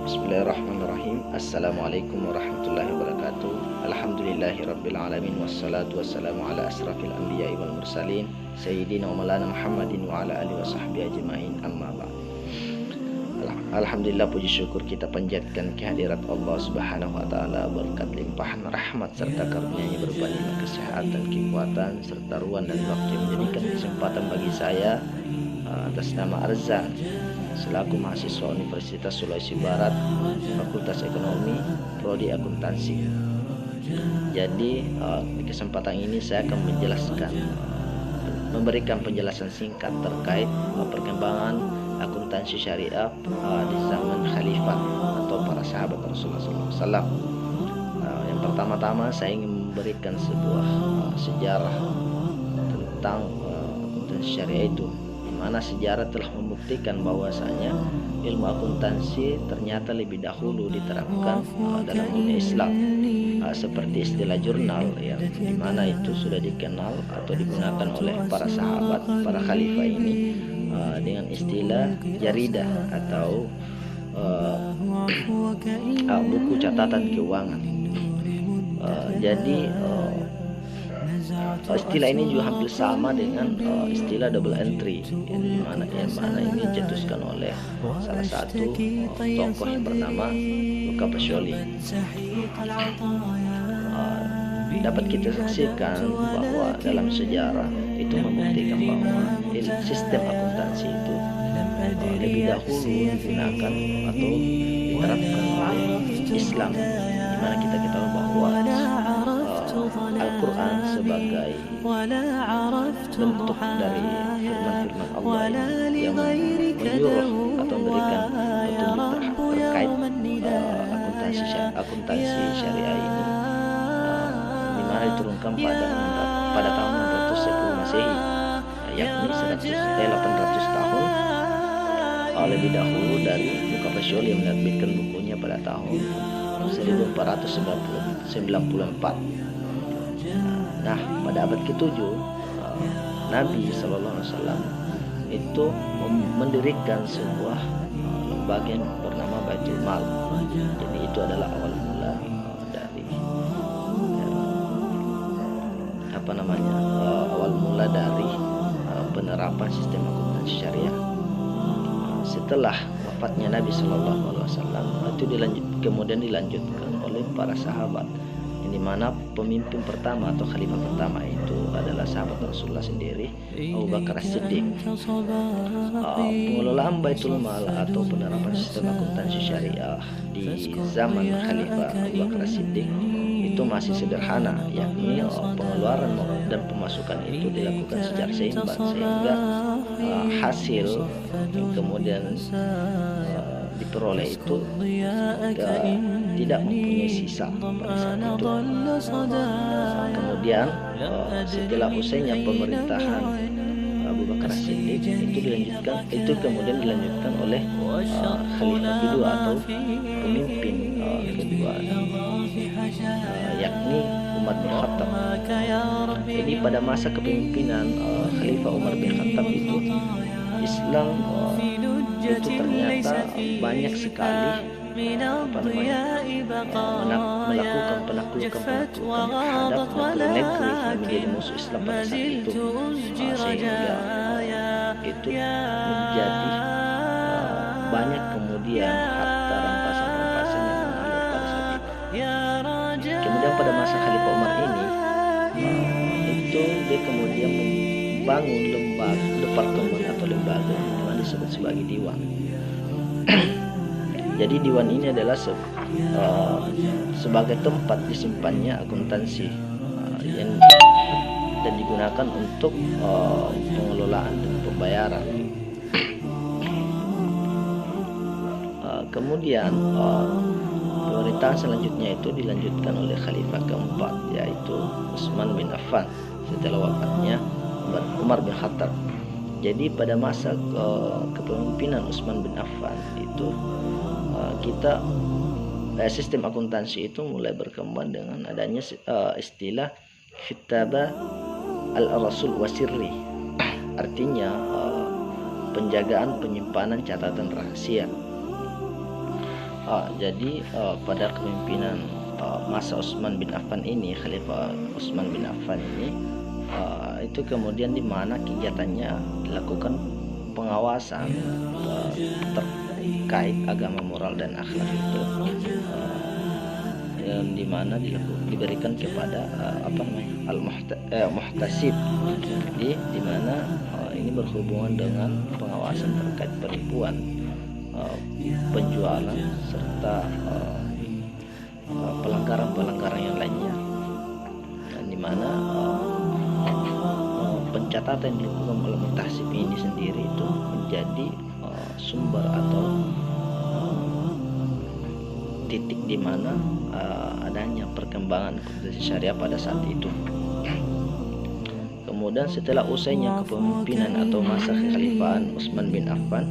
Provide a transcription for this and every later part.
Bismillahirrahmanirrahim. Assalamualaikum warahmatullahi wabarakatuh. Alhamdulillahirabbil alamin wassalatu wassalamu ala asrafil anbiya'i wal mursalin sayyidina wa maulana Muhammadin wa ala alihi washabbihi ajmain, amma ba'd. Alhamdulillah, puji syukur kita panjatkan kehadirat Allah Subhanahu wa taala, berkat limpahan rahmat serta karunia-Nya berupa nikmat kesehatan, kekuatan serta ruang dan waktu yang menjadikan kesempatan bagi saya atas nama Arzan selaku mahasiswa Universitas Sulawesi Barat, Fakultas Ekonomi, Prodi Akuntansi. Jadi di kesempatan ini saya akan memberikan penjelasan singkat terkait perkembangan akuntansi syariah di zaman khalifah atau para sahabat Rasulullah SAW. Yang pertama-tama saya ingin memberikan sebuah sejarah tentang akuntansi syariah itu, di mana sejarah telah membuktikan bahwasanya ilmu akuntansi ternyata lebih dahulu diterapkan dalam dunia Islam, seperti istilah jurnal yang dimana itu sudah dikenal atau digunakan oleh para sahabat, para khalifah ini dengan istilah jaridah atau buku catatan keuangan. Jadi istilah ini juga hampir sama dengan istilah double entry yang mana ini dicetuskan oleh salah satu tokoh yang bernama Luca Pacioli. Dapat kita saksikan bahwa dalam sejarah itu membuktikan bahwa sistem akuntansi itu lebih dahulu digunakan atau diterapkan oleh Islam, di mana kita ketahui bahwa Al-Quran sebagai bentuk dari firman-firman Allah yang menyuruh atau memberikan petunjuk terkait akuntansi syariah ini, di mana diturunkan pada tahun 610 Masehi, yakni 800 tahun lebih dahulu dari Luca Pacioli yang menerbitkan bukunya pada tahun 1494. Nah, pada abad ke-7 Nabi SAW itu mendirikan sebuah lembaga yang bernama Baitul Mal. Jadi itu adalah awal mula dari penerapan sistem akuntansi syariah. Setelah wafatnya Nabi SAW itu kemudian dilanjutkan oleh para sahabat, di mana pemimpin pertama atau khalifah pertama itu adalah sahabat Rasulullah sendiri, Abu Bakar As-Siddiq. Pengelolaan Baitul Mal atau penerapan sistem akuntansi syariah di zaman khalifah Abu Bakar As-Siddiq itu masih sederhana, yakni pengeluaran dan pemasukan itu dilakukan secara seimbang, sehingga hasil yang kemudian diperoleh itu tidak mempunyai sisa pada saat itu. Kemudian setelah usainya pemerintahan Abu Bakar As-Siddiq itu kemudian dilanjutkan oleh khalifah kedua atau pemimpin kedua, yakni Umar bin Khattab. Jadi pada masa kepemimpinan Khalifah Umar bin Khattab itu Islam itu ternyata banyak sekali melakukan penaklukan terhadap negeri yang menjadi musuh Islam pada saat itu, sehingga itu menjadi banyak kemudian harta rampasan yang mengalir pada saat itu. Kemudian pada masa Khalifah Umar ini itu dia kemudian membangun departemen atau lembaga yang disebut sebagai diwan. Jadi diwan ini adalah sebagai tempat disimpannya akuntansi dan digunakan untuk pengelolaan dan pembayaran. Kemudian pemerintahan selanjutnya itu dilanjutkan oleh khalifah keempat, yaitu Utsman bin Affan setelah wafatnya Umar bin Khattab. Jadi pada masa kepemimpinan Utsman bin Affan itu sistem akuntansi itu mulai berkembang dengan adanya istilah kitaba al-rasul wasirri, artinya penjagaan penyimpanan catatan rahasia. Jadi pada kepemimpinan masa Utsman bin Affan ini, Khalifah Utsman bin Affan ini, itu kemudian di mana kegiatannya dilakukan pengawasan terkait agama, moral dan akhlak itu, yang dimana diberikan kepada al-muhtasib, di mana ini berhubungan dengan pengawasan terkait penipuan, penjualan serta pelanggaran-pelanggaran yang lainnya, dan dimana pencatatan yang dilakukan oleh muhtasib ini sendiri itu menjadi sumber atau titik di mana adanya perkembangan akuntansi syariah pada saat itu. Kemudian setelah usainya kepemimpinan atau masa kekhalifahan Utsman bin Affan,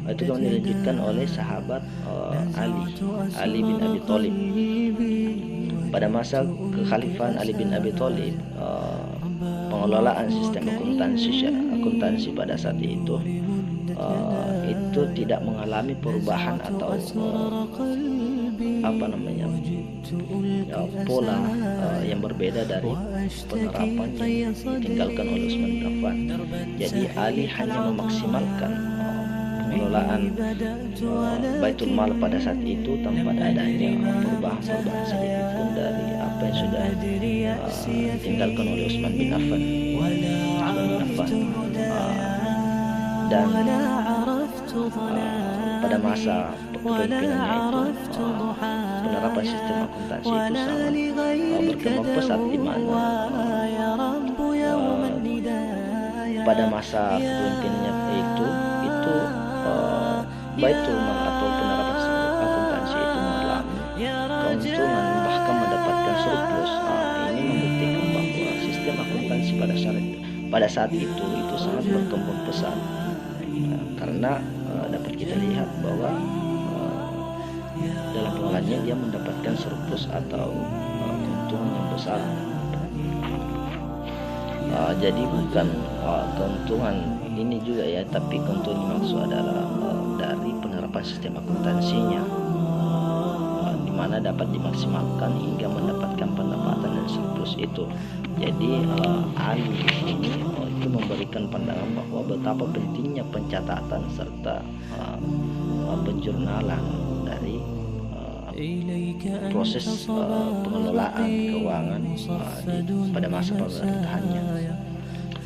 itu kemudian dilanjutkan oleh sahabat Ali bin Abi Thalib. Pada masa kekhalifahan Ali bin Abi Thalib, pengelolaan sistem akuntansi pada saat itu tidak mengalami perubahan atau pola yang berbeda dari penerapan yang ditinggalkan oleh Utsman bin Affan. Jadi Ali hanya memaksimalkan pengelolaan Baitul Mal pada saat itu tanpa adanya perubahan sedikit pun dari apa yang sudah ditinggalkan oleh Utsman bin Affan. Dan pada masa kepemimpinannya itu penerapan sistem akuntansi itu sangat berkembang pesat, di mana pada masa kepemimpinannya itu Baitul Mal atau penerapan akuntansi itu mengalami keuntungan, bahkan mendapatkan surplus. Ini membuktikan bahwa sistem akuntansi pada saat itu sangat berkembang pesat, karena dapat kita lihat bahwa dalam pengelolaannya dia mendapatkan surplus atau keuntungan yang besar. Jadi bukan keuntungan ini juga ya, tapi keuntungan yang maksud adalah dari penerapan sistem akuntansinya, di mana dapat dimaksimalkan hingga mendapatkan pendapatan dan surplus itu. Jadi Ali ini itu memberikan pandangan bahwa betapa pentingnya pencatatan serta penjurnalan dari proses pengelolaan keuangan pada masa pemerintahannya.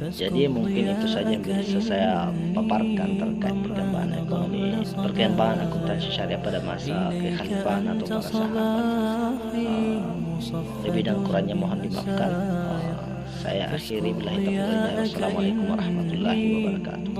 Jadi mungkin itu saja yang bisa saya paparkan terkait perkembangan akuntansi syariah pada masa kekhalifahan atau para sahabat. Lebih dan kurangnya mohon dimaafkan. Saya akhiri billahi taufiq. Wassalamualaikum warahmatullahi wabarakatuh.